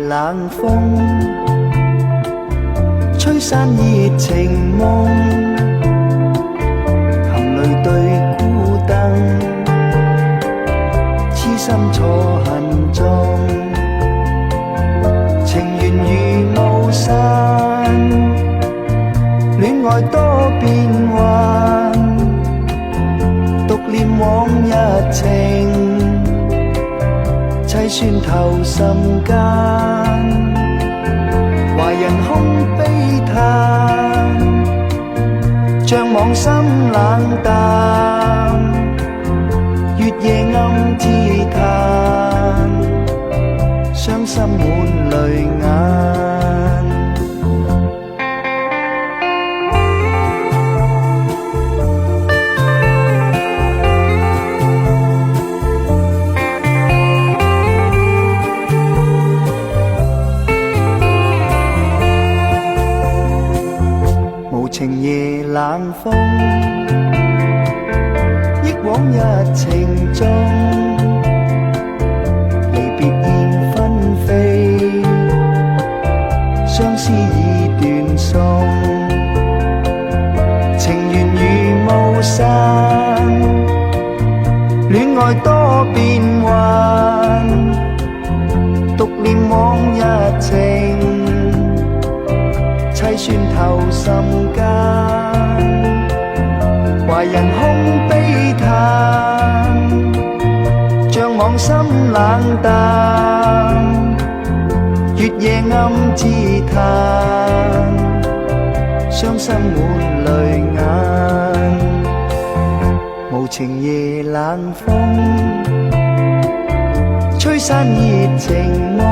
冷風，吹散熱情夢，含淚對孤燈，痴心錯恨中，情緣如霧散，戀愛多變幻，獨念往日情，凄酸透心間，懷人空悲嘆，像往心冷淡，月夜暗自嘆，傷心滿淚眼。情夜冷風，憶往日情中，離別燕紛飛，相思已斷送，情緣如霧散，戀愛多變幻，獨念往日情，凄酸透心間，懷人空悲嘆，像往心冷淡，月夜暗自嘆，傷心滿淚眼。無情夜冷風，吹散熱情夢，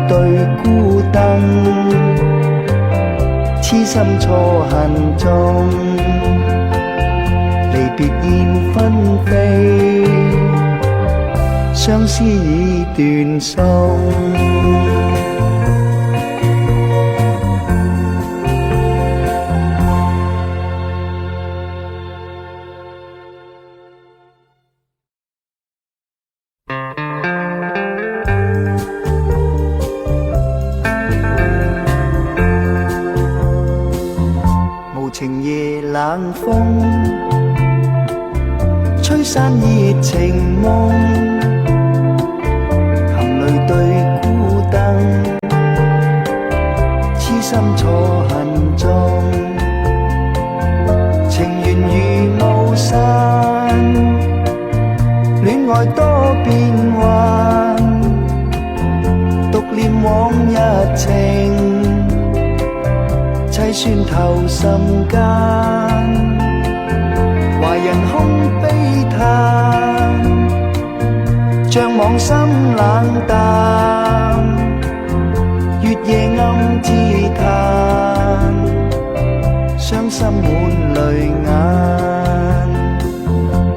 對孤燈，痴心錯恨中，離別燕紛飛，相思已斷送。情夜冷風，吹散熱情夢，含淚對孤燈，痴心錯恨中，情緣如霧散，戀愛多變幻，獨念往日情，凄酸透心間，懷人空悲嘆，像往心冷淡，月夜暗自嘆，傷心滿